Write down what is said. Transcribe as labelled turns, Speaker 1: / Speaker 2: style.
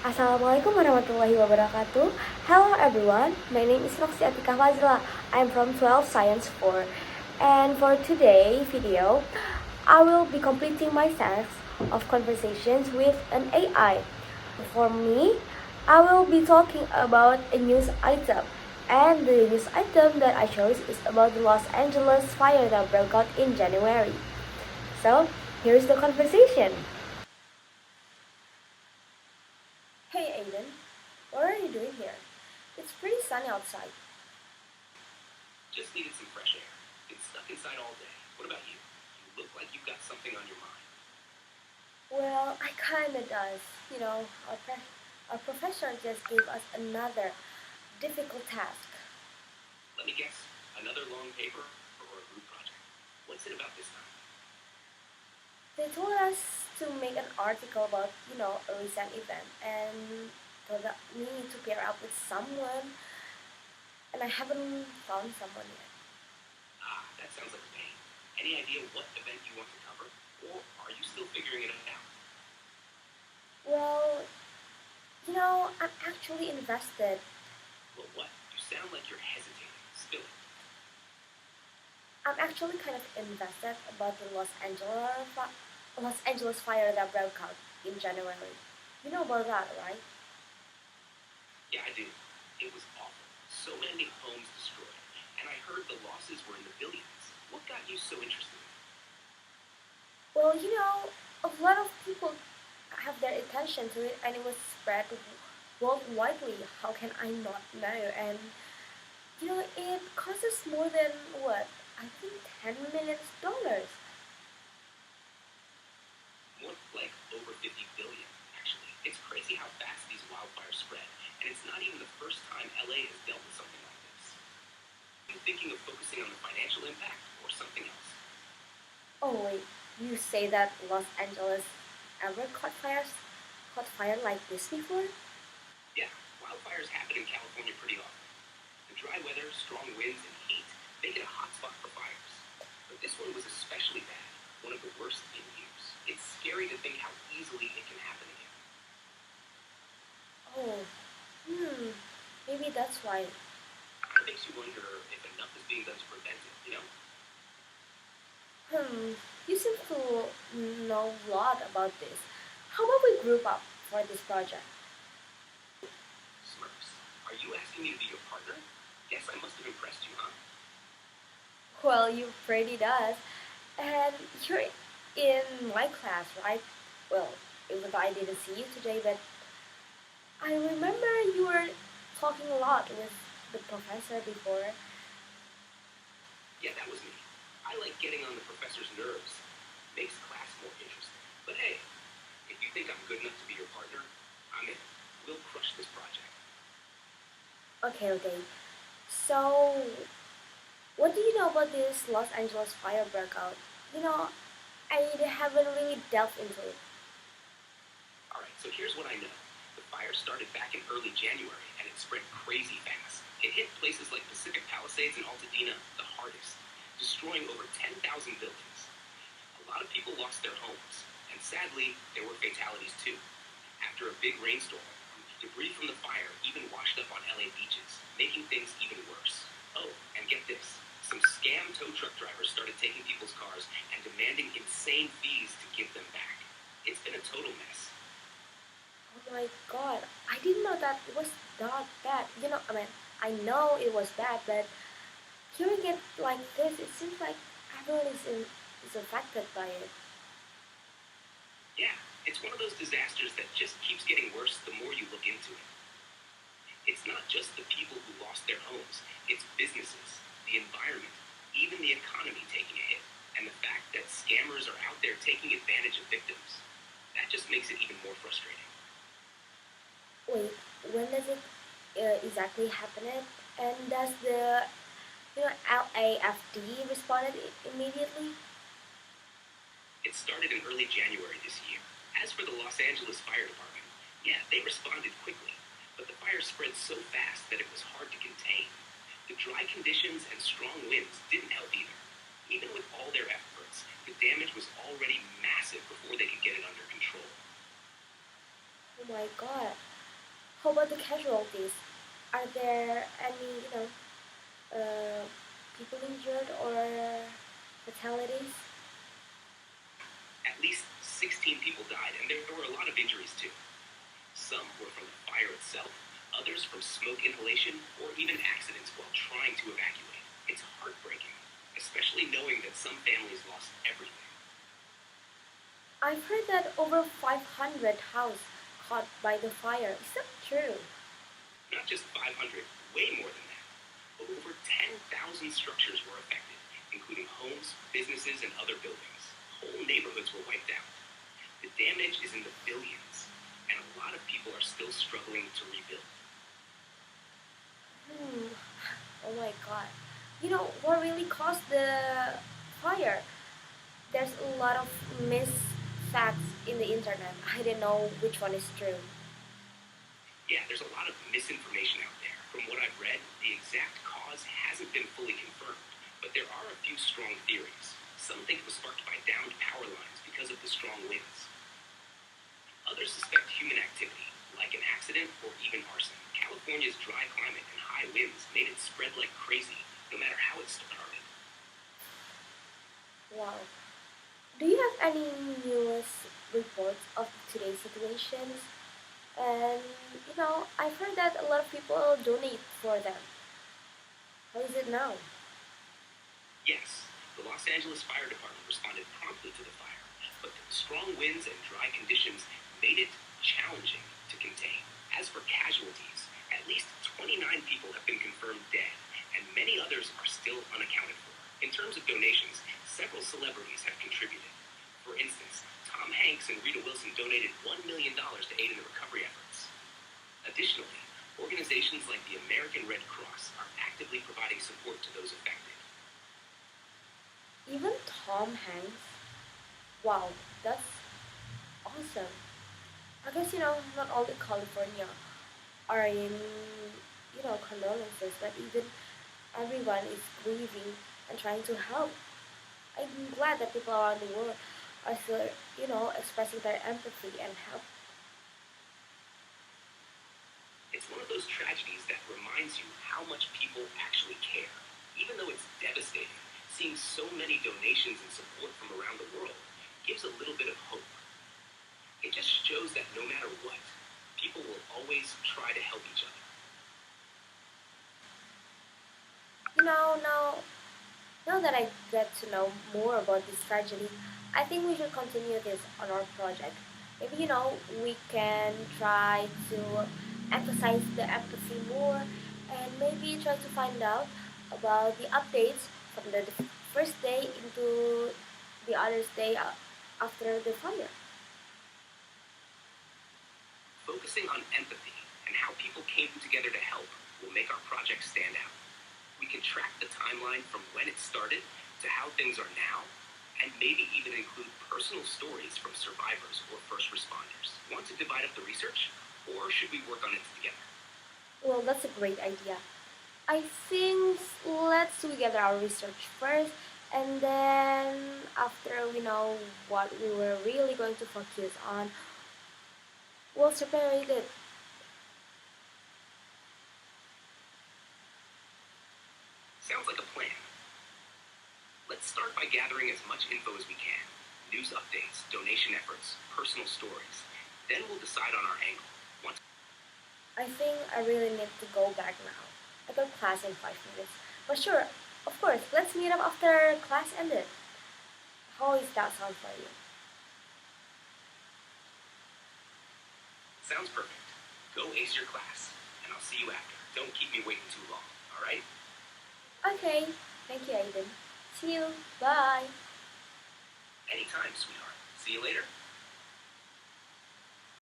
Speaker 1: Assalamualaikum warahmatullahi wabarakatuh. Hello everyone, my name is Roxy Atika Fazla. I'm from 12 Science 4. And for today's video, I will be completing my task of conversations with an AI. For me, I will be talking about a news item. And the news item that I chose is about the Los Angeles fire that broke out in January. So, here's the conversation. Hey Aiden, what are you doing here? It's pretty sunny outside.
Speaker 2: Just needed some fresh air. Been stuck inside all day. What about you? You look like you've got something on your mind.
Speaker 1: Well, I kinda does. You know, our professor just gave us another difficult task.
Speaker 2: Let me guess. Another long paper or a group project. What's it about this time?
Speaker 1: They told us to make an article about, a recent event and told me to pair up with someone, and I haven't found someone yet.
Speaker 2: That sounds like a pain. Any idea what event you want to cover? Or are you still figuring it out?
Speaker 1: Well, I'm actually invested.
Speaker 2: Well, what? You sound like you're hesitating. Spill it.
Speaker 1: I'm actually kind of invested about the Los Angeles fire that broke out in January. You know about that, right?
Speaker 2: Yeah, I do. It was awful. So many homes destroyed. And I heard the losses were in the billions. What got you so interested?
Speaker 1: Well, a lot of people have their attention to it, and it was spread worldwide. How can I not know? And it costs more than what? I think $10 million.
Speaker 2: More like over 50 billion, actually. It's crazy how fast these wildfires spread, and it's not even the first time LA has dealt with something like this. I'm thinking of focusing on the financial impact or something else.
Speaker 1: Oh wait, you say that Los Angeles ever caught fire like this before?
Speaker 2: Yeah, wildfires happen in California pretty often. The dry weather, strong winds, and heat make it a hotspot for fires. But this one was especially bad, one of the worst in years. It's scary to think how easily it can happen again.
Speaker 1: Oh, hmm, maybe that's why.
Speaker 2: It makes you wonder if enough is being done to prevent it?
Speaker 1: Hmm, you seem to know a lot about this. How about we group up for this project?
Speaker 2: Smurfs, are you asking me to be your partner? Guess I must have impressed you, huh?
Speaker 1: Well, you pretty does. And you're in my class, right? Well, even though I didn't see you today, but I remember you were talking a lot with the professor before.
Speaker 2: Yeah, that was me. I like getting on the professor's nerves. Makes class more interesting. But hey, if you think I'm good enough to be your partner, I'm in. We'll crush this project.
Speaker 1: Okay, okay. So, what do you know about this Los Angeles fire breakout? I haven't really delved into it.
Speaker 2: Alright, so here's what I know. The fire started back in early January, and it spread crazy fast. It hit places like Pacific Palisades and Altadena the hardest, destroying over 10,000 buildings. A lot of people lost their homes, and sadly, there were fatalities too. After a big rainstorm, debris from the fire even washed up on LA beaches, making things even worse. Oh, and get this. Some scam tow truck drivers started taking people's cars and demanding insane fees to give them back. It's been a total mess.
Speaker 1: Oh my god, I didn't know that it was that bad. I know it was bad, but hearing it like this, it seems like everyone is affected by it.
Speaker 2: Yeah, it's one of those disasters that just keeps getting worse the more you look into it. It's not just the people who lost their homes, it's businesses, the environment, even the economy taking a hit. And the fact that scammers are out there taking advantage of victims, that just makes it even more frustrating.
Speaker 1: Wait, when does it exactly happen? And does the LAFD responded immediately?
Speaker 2: It started in early January this year. As for the Los Angeles Fire Department, yeah, they responded quickly, but the fire spread so fast that it was hard to contain. The dry conditions and strong winds didn't help either. Even with all their efforts, the damage was already massive before they could get it under control.
Speaker 1: Oh my god. How about the casualties? Are there any, uh, people injured or fatalities?
Speaker 2: At least 16 people died, and there were a lot of injuries too. Some were from the fire itself, others from smoke inhalation, or even accidents while trying to evacuate. It's heartbreaking, especially knowing that some families lost everything.
Speaker 1: I've heard that over 500 houses caught by the fire. Is that true?
Speaker 2: Not just 500, way more than that. Over 10,000 structures were affected, including homes, businesses, and other buildings. Whole neighborhoods were wiped out. The damage is in the billions, and a lot of people are still struggling to rebuild.
Speaker 1: Hmm. Oh my god. You know what really caused the fire? There's a lot of facts in the internet. I don't know which one is true.
Speaker 2: Yeah, there's a lot of misinformation out there. From what I've read, the exact cause hasn't been fully confirmed, but there are a few strong theories. Some think it was sparked by downed power lines because of the strong winds. Others suspect human activity, like an accident or even arson. California's dry climate and high winds made it spread like crazy, no matter how it started.
Speaker 1: Wow. Do you have any news reports of today's situations? And I've heard that a lot of people donate for them. How is it now?
Speaker 2: Yes, the Los Angeles Fire Department responded promptly to the fire, but the strong winds and dry conditions made it challenging to contain. As for casualties, at least 29 people have been confirmed dead, and many others are still unaccounted for. In terms of donations, several celebrities have contributed. For instance, Tom Hanks and Rita Wilson donated $1 million to aid in the recovery efforts. Additionally, organizations like the American Red Cross are actively providing support to those affected.
Speaker 1: Even Tom Hanks? Wow, that's awesome. I guess, not all in California are in, condolences, but even everyone is grieving and trying to help. I'm glad that people around the world are still, expressing their empathy and help.
Speaker 2: It's one of those tragedies that reminds you how much people actually care. Even though it's devastating, seeing so many donations and support from around the world gives a little bit of hope. It just shows that no matter what, people will always try to help each other.
Speaker 1: Now, now that I get to know more about this tragedy, I think we should continue this on our project. Maybe, we can try to emphasize the empathy more and maybe try to find out about the updates from the first day into the other day after the fire.
Speaker 2: Focusing on empathy and how people came together to help will make our project stand out. We can track the timeline from when it started to how things are now, and maybe even include personal stories from survivors or first responders. Want to divide up the research, or should we work on it together?
Speaker 1: Well, that's a great idea. I think let's do together our research first, and then after we know what we were really going to focus on, we'll separate it.
Speaker 2: Sounds like a plan. Let's start by gathering as much info as we can. News updates, donation efforts, personal stories. Then we'll decide on our angle. Once
Speaker 1: I think I really need to go back now. I got class in 5 minutes. But sure, of course, let's meet up after class ended. How is that sound for you?
Speaker 2: sounds perfect. Go ace your class, and I'll see you after. Don't keep me waiting too long, alright?
Speaker 1: Okay, thank you, Aiden. See you. Bye.
Speaker 2: Anytime, sweetheart. See you later.